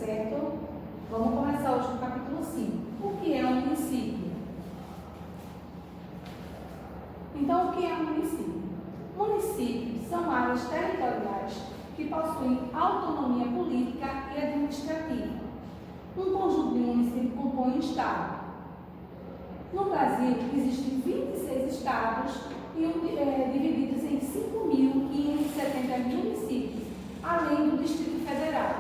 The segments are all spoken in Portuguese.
certo? Vamos começar hoje no capítulo 5. O que é um município? Então, o que é um município? Municípios são áreas territoriais que possuem autonomia política e administrativa. Um conjunto de municípios compõe um estado. No Brasil, existem 26 estados divididos em 5.570 municípios, além do Distrito Federal.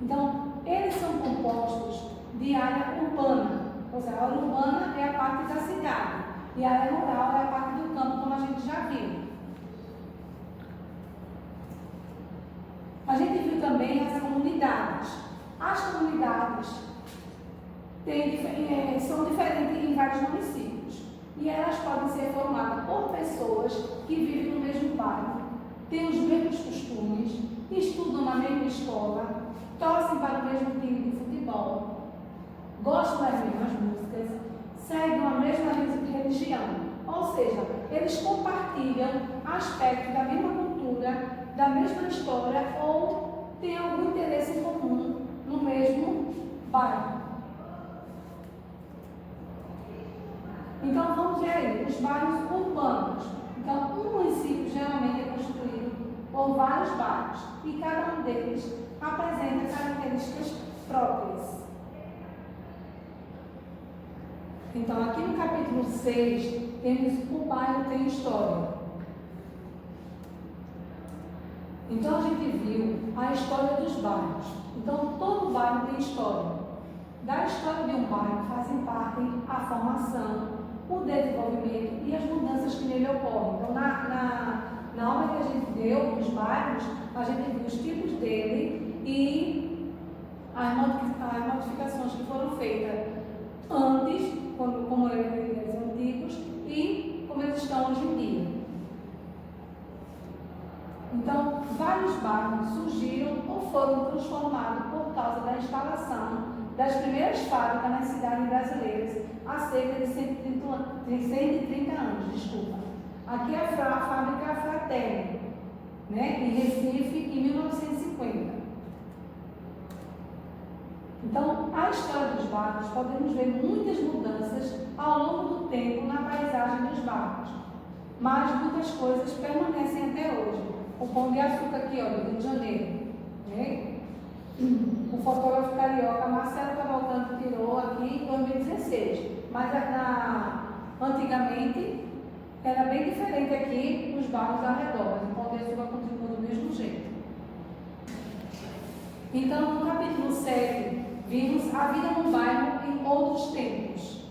Então, eles são compostos de área urbana, ou seja, a área urbana é a parte da cidade, e a área rural é a parte do campo, como a gente já viu. A gente viu também as comunidades. As comunidades são diferentes em vários municípios, e elas podem ser formadas por pessoas que vivem no mesmo bairro, têm os mesmos costumes, estudam na mesma escola, torcem para o mesmo time de futebol, gostam das mesmas músicas, seguem a mesma religião, ou seja, eles compartilham aspectos da mesma cultura, da mesma história ou têm algum interesse em comum no mesmo bairro. Então vamos ver aí, os bairros urbanos. Então, um município geralmente é construído por vários bairros e cada um deles apresenta características próprias. Então, aqui no capítulo 6, temos o bairro tem história. Então, a gente viu a história dos bairros. Então, todo bairro tem história. Da história de um bairro fazem parte a formação, o desenvolvimento e as mudanças que nele ocorrem. Então, na aula que a gente deu dos bairros, a gente viu os tipos dele e as modificações que foram feitas antes, como eles eram antigos, e como eles estão hoje em dia. Então, vários bairros surgiram ou foram transformados por causa da instalação das primeiras fábricas nas cidades brasileiras há cerca de 130 anos. Aqui é a fábrica Fraterni, né, em Recife, em 1950. Então, a história dos bairros, podemos ver muitas mudanças ao longo do tempo na paisagem dos bairros, mas muitas coisas permanecem até hoje. O Pão de Açúcar aqui, ó, do Rio de Janeiro, né? O fotógrafo carioca Marcelo Cavalcante tirou aqui em 2016, mas antigamente era bem diferente aqui nos bairros ao redor, mas o Pão de Açúcar continua do mesmo jeito. Então, no capítulo 7, vimos a vida no bairro em outros tempos.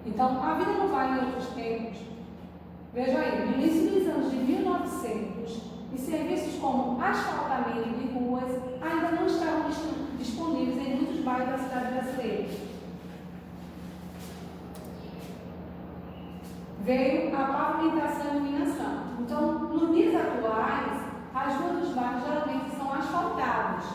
Então, a vida no bairro em outros tempos, veja aí, no início dos anos de 1900, e serviços como asfaltamento de ruas ainda não estavam disponíveis em muitos bairros da cidade brasileira. Veio a pavimentação e iluminação. Então, nos dias atuais, as ruas dos bairros geralmente são asfaltadas.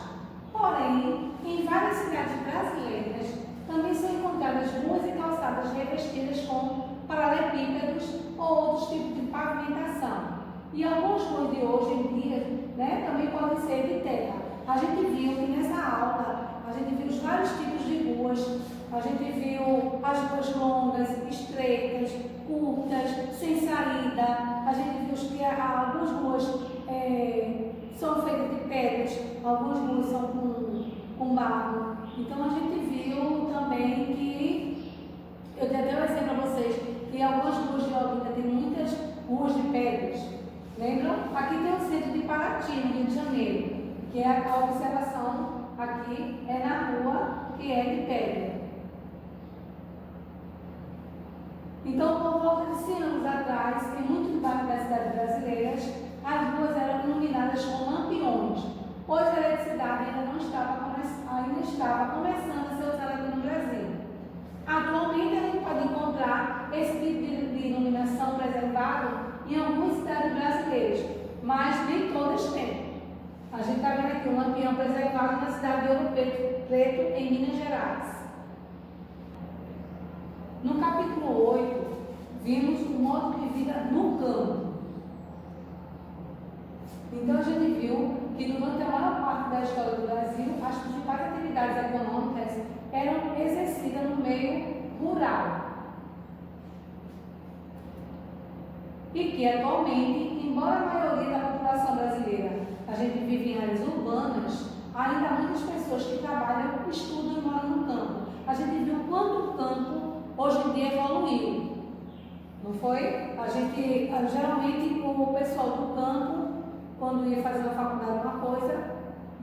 Porém, em várias cidades brasileiras, também são encontradas ruas e calçadas revestidas com paralelepípedos ou outros tipos de pavimentação. E algumas ruas de hoje em dia, né, também podem ser de terra. A gente viu que nessa aula, a gente viu os vários tipos de ruas, a gente viu as ruas longas, estreitas, curtas, sem saída, a gente viu que algumas ruas são feitas de pedras, algumas ruas são com barro. Então a gente viu também que, eu dei até um exemplo para vocês, que algumas ruas de Olinda tem muitas ruas de pedras. Lembram? Aqui tem o centro de Paraty, no Rio de Janeiro, que é a observação aqui, é na rua que é de pedra. Então, por volta de 100 anos atrás, em muitos bairros das cidades brasileiras, as ruas eram iluminadas com lampiões, pois a eletricidade ainda estava começando a ser usada aqui no Brasil. Atualmente, a gente pode encontrar esse tipo de iluminação preservado em algumas cidades brasileiras, mas nem todas têm. A gente está vendo aqui um lampião preservado na cidade de Ouro Preto, em Minas Gerais. No capítulo 8, vimos o modo de vida no campo. Então a gente viu que durante a maior parte da história rural. E que atualmente, embora a maioria da população brasileira a gente vive em áreas urbanas, ainda há muitas pessoas que trabalham, estudam e moram no campo. A gente viu quanto o campo hoje em dia evoluiu, não foi? A gente, geralmente, o pessoal do campo, quando ia fazer uma faculdade, uma coisa,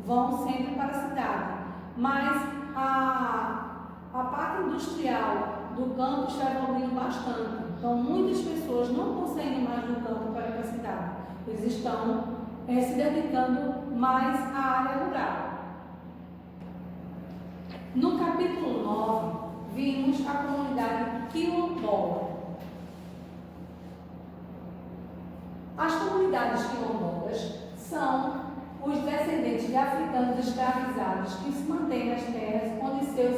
vão sempre para a cidade. Mas a parte industrial do campo está evoluindo bastante. Então, muitas pessoas não estão saindo mais do campo para ir para a cidade. Eles estão se dedicando mais à área rural. No capítulo 9, vimos a comunidade quilombola. As comunidades quilombolas são os descendentes de africanos escravizados que se mantêm nas terras onde seus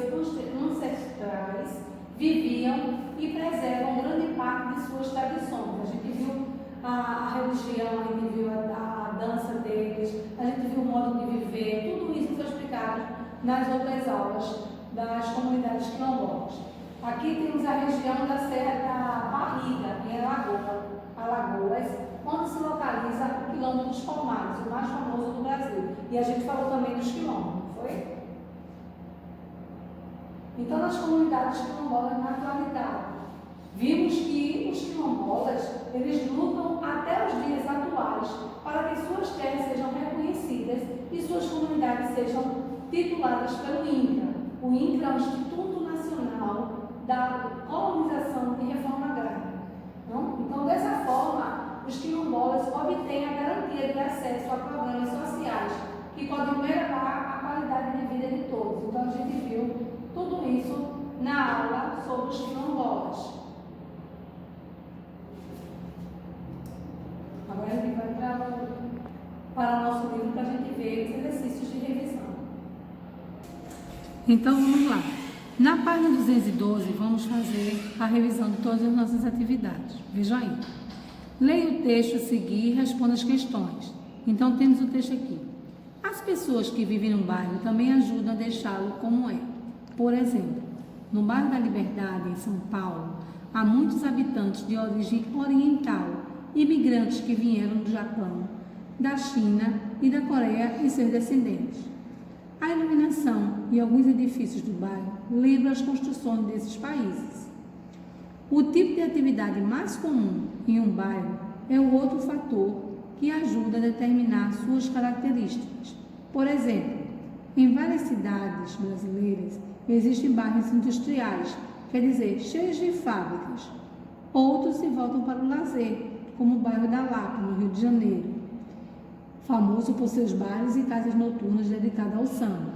ancestrais viviam e preservam grande parte de suas tradições. A gente viu a religião, a gente viu a dança deles, a gente viu o modo de viver, tudo isso foi explicado nas outras aulas das comunidades quilombolas. Aqui temos a região da Serra da Barriga, em Alagoas, onde se localiza o Quilombo dos Palmares, o mais famoso do Brasil. E a gente falou também dos quilombos, não foi? Então, nas comunidades quilombolas, na atualidade, vimos que os quilombolas, eles lutam até os dias atuais para que suas terras sejam reconhecidas e suas comunidades sejam tituladas pelo INCRA. O INCRA é o Instituto Nacional da Colonização e Reforma Agrária. Então, dessa forma, os quilombolas obtêm a garantia de acesso a programas sociais que podem melhorar a qualidade de vida de todos. Então, a gente viu tudo isso na aula sobre os quilombolas. Agora a gente vai para o nosso livro para a gente ver os exercícios de revisão. Então, vamos lá. Na página 212, vamos fazer a revisão de todas as nossas atividades. Veja aí. Leia o texto a seguir e responda as questões. Então, temos o texto aqui. As pessoas que vivem no bairro também ajudam a deixá-lo como é. Por exemplo, no bairro da Liberdade, em São Paulo, há muitos habitantes de origem oriental, imigrantes que vieram do Japão, da China e da Coreia e seus descendentes. A iluminação e alguns edifícios do bairro lembram as construções desses países. O tipo de atividade mais comum em um bairro é o outro fator que ajuda a determinar suas características. Por exemplo, em várias cidades brasileiras existem bairros industriais, quer dizer, cheios de fábricas. Outros se voltam para o lazer, como o bairro da Lapa, no Rio de Janeiro, famoso por seus bares e casas noturnas dedicadas ao samba.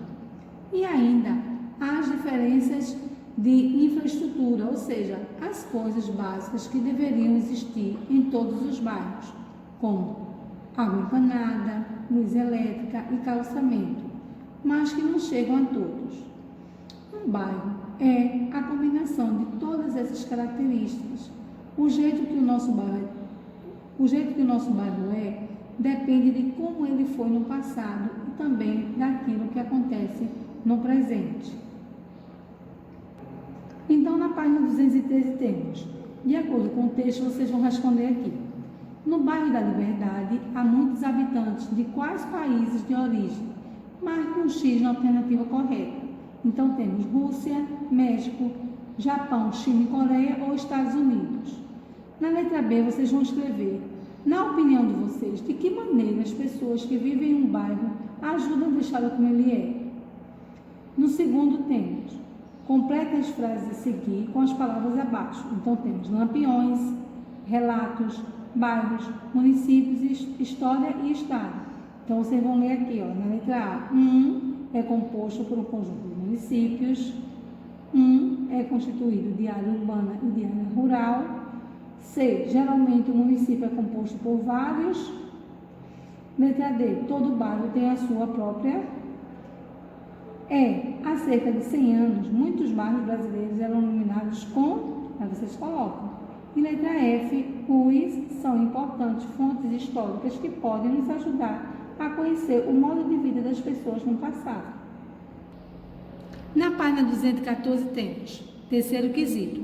E ainda há as diferenças de infraestrutura, ou seja, as coisas básicas que deveriam existir em todos os bairros, como água encanada, luz elétrica e calçamento, mas que não chegam a todos. Um bairro é a combinação de todas essas características. O jeito que o nosso bairro é depende de como ele foi no passado e também daquilo que acontece no presente. Então, na página 213 temos, de acordo com o texto, vocês vão responder aqui. No bairro da Liberdade, há muitos habitantes de quais países de origem? Marque um X na alternativa correta. Então, temos Rússia, México, Japão, China e Coreia ou Estados Unidos. Na letra B, vocês vão escrever, na opinião de vocês, de que maneira as pessoas que vivem em um bairro ajudam a deixá-lo como ele é? No segundo, temos, complete as frases a seguir com as palavras abaixo. Então, temos lampiões, relatos, bairros, municípios, história e estado. Então, vocês vão ler aqui, ó, na letra A. É composto por um conjunto de municípios. É constituído de área urbana e de área rural. C. Geralmente o município é composto por vários. Letra D. Todo bairro tem a sua própria. E. Há cerca de 100 anos, muitos bairros brasileiros eram iluminados com. Aí vocês colocam. E letra F. Os são importantes fontes históricas que podem nos ajudar a conhecer o modo de vida das pessoas no passado. Na página 214 temos Terceiro quesito.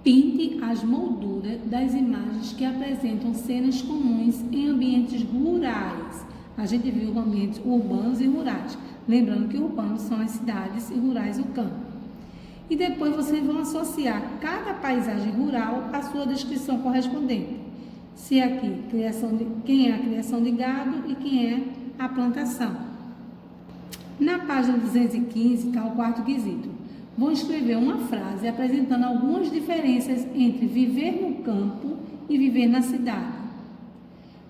Pinte as molduras das imagens que apresentam cenas comuns em ambientes rurais. A gente viu ambientes urbanos e rurais. Lembrando que urbanos são as cidades e rurais o campo. E depois vocês vão associar cada paisagem rural à sua descrição correspondente. Se aqui, quem é a criação de gado e quem é a plantação. Na página 215 está o quarto quesito. Vou escrever uma frase apresentando algumas diferenças entre viver no campo e viver na cidade.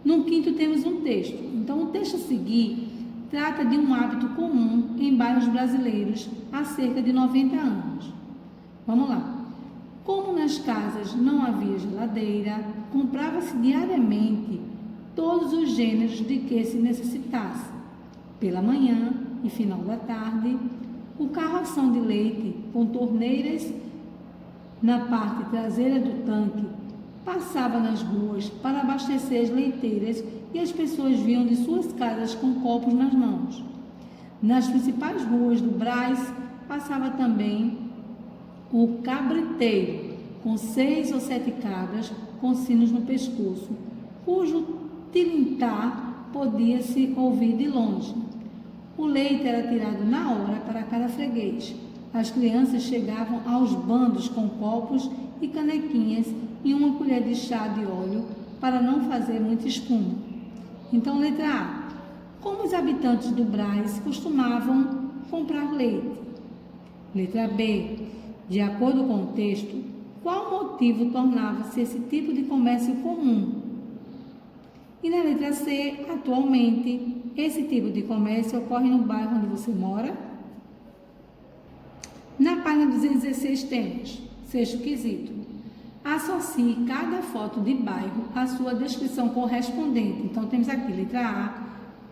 No quinto temos um texto. Então, o texto a seguir trata de um hábito comum em bairros brasileiros há cerca de 90 anos. Vamos lá. Como nas casas não havia geladeira, comprava-se diariamente todos os gêneros de que se necessitasse. Pela manhã e final da tarde, o carroção de leite com torneiras na parte traseira do tanque passava nas ruas para abastecer as leiteiras e as pessoas vinham de suas casas com copos nas mãos. Nas principais ruas do Brás passava também o cabriteiro, com 6 ou 7 cabras com sinos no pescoço, cujo tilintar podia-se ouvir de longe. O leite era tirado na hora para cada freguês. As crianças chegavam aos bandos com copos e canequinhas e uma colher de chá de óleo para não fazer muita espuma. Então, letra A. Como os habitantes do Brás costumavam comprar leite? Letra B. De acordo com o texto, qual motivo tornava-se esse tipo de comércio comum? E na letra C, atualmente, esse tipo de comércio ocorre no bairro onde você mora? Na página 216 temos, sexto quesito. Associe cada foto de bairro à sua descrição correspondente. Então, temos aqui letra A,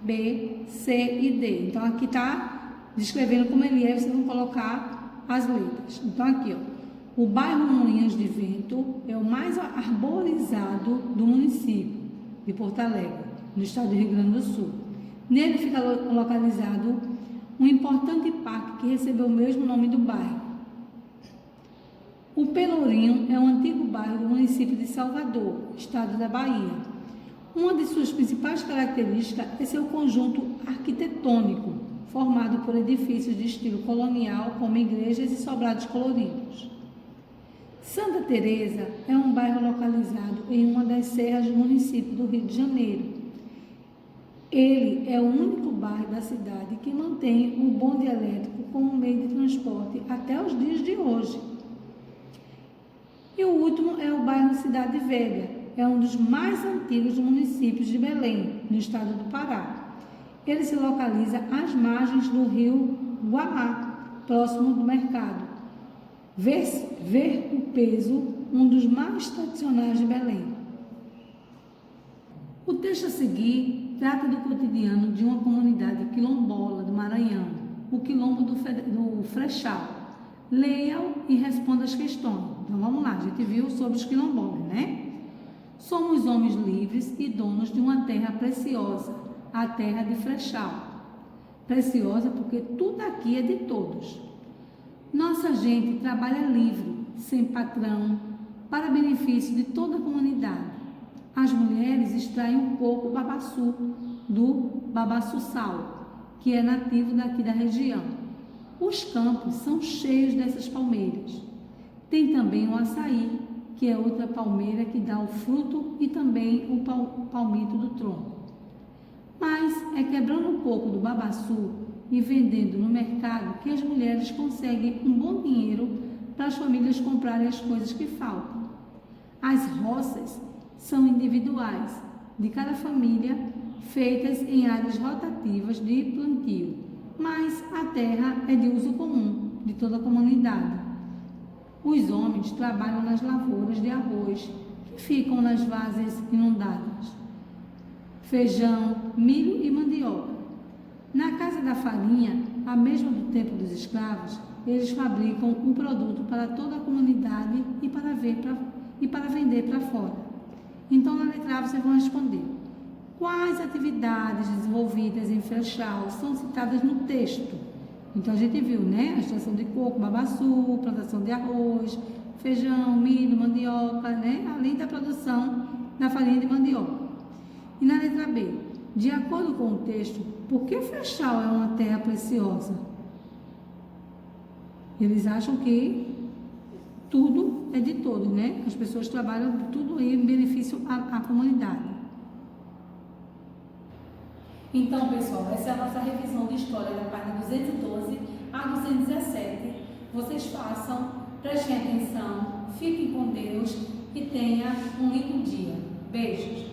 B, C e D. Então, aqui está descrevendo como ele é, vocês vão colocar as letras. Então, aqui, ó. O bairro Moinhos de Vento é o mais arborizado do município de Porto Alegre, no estado do Rio Grande do Sul. Nele fica localizado um importante parque que recebeu o mesmo nome do bairro. O Pelourinho é um antigo bairro do município de Salvador, estado da Bahia. Uma de suas principais características é seu conjunto arquitetônico, formado por edifícios de estilo colonial, como igrejas e sobrados coloridos. Santa Teresa é um bairro localizado em uma das serras do município do Rio de Janeiro. Ele é o único bairro da cidade que mantém o bonde elétrico como meio de transporte até os dias de hoje. E o último é o bairro Cidade Velha. É um dos mais antigos municípios de Belém, no estado do Pará. Ele se localiza às margens do rio Guamá, próximo do mercado. Ver o Peso, um dos mais tradicionais de Belém. O texto a seguir trata do cotidiano de uma comunidade quilombola do Maranhão, o quilombo do Frechal. Leia-o e responda as questões. Então vamos lá, a gente viu sobre os quilombolas, né? Somos homens livres e donos de uma terra preciosa, a terra de Frechal. Preciosa porque tudo aqui é de todos. Nossa gente trabalha livre, sem patrão, para benefício de toda a comunidade. As mulheres extraem um coco babaçu, do babaçu-sal, que é nativo daqui da região. Os campos são cheios dessas palmeiras. Tem também o açaí, que é outra palmeira que dá o fruto e também o palmito do tronco. Mas é quebrando um pouco do babaçu e vendendo no mercado que as mulheres conseguem um bom dinheiro para as famílias comprarem as coisas que faltam. As roças são individuais, de cada família, feitas em áreas rotativas de plantio, mas a terra é de uso comum de toda a comunidade. Os homens trabalham nas lavouras de arroz, que ficam nas várzeas inundadas, feijão, milho e mandioca. Na casa da farinha, a mesma do tempo dos escravos, eles fabricam um produto para toda a comunidade e para vender para fora. Então, na letra A, vocês vão responder. Quais atividades desenvolvidas em Frechal são citadas no texto? Então a gente viu, né? A extração de coco, babaçu, plantação de arroz, feijão, milho, mandioca, né? Além da produção da farinha de mandioca. E na letra B, de acordo com o texto, por que Flechal é uma terra preciosa? Eles acham que tudo é de todos, né? As pessoas trabalham tudo aí em benefício à comunidade. Então, pessoal, essa é a nossa revisão de história da página 212 a 217. Vocês façam, prestem atenção, fiquem com Deus e tenham um lindo dia. Beijos!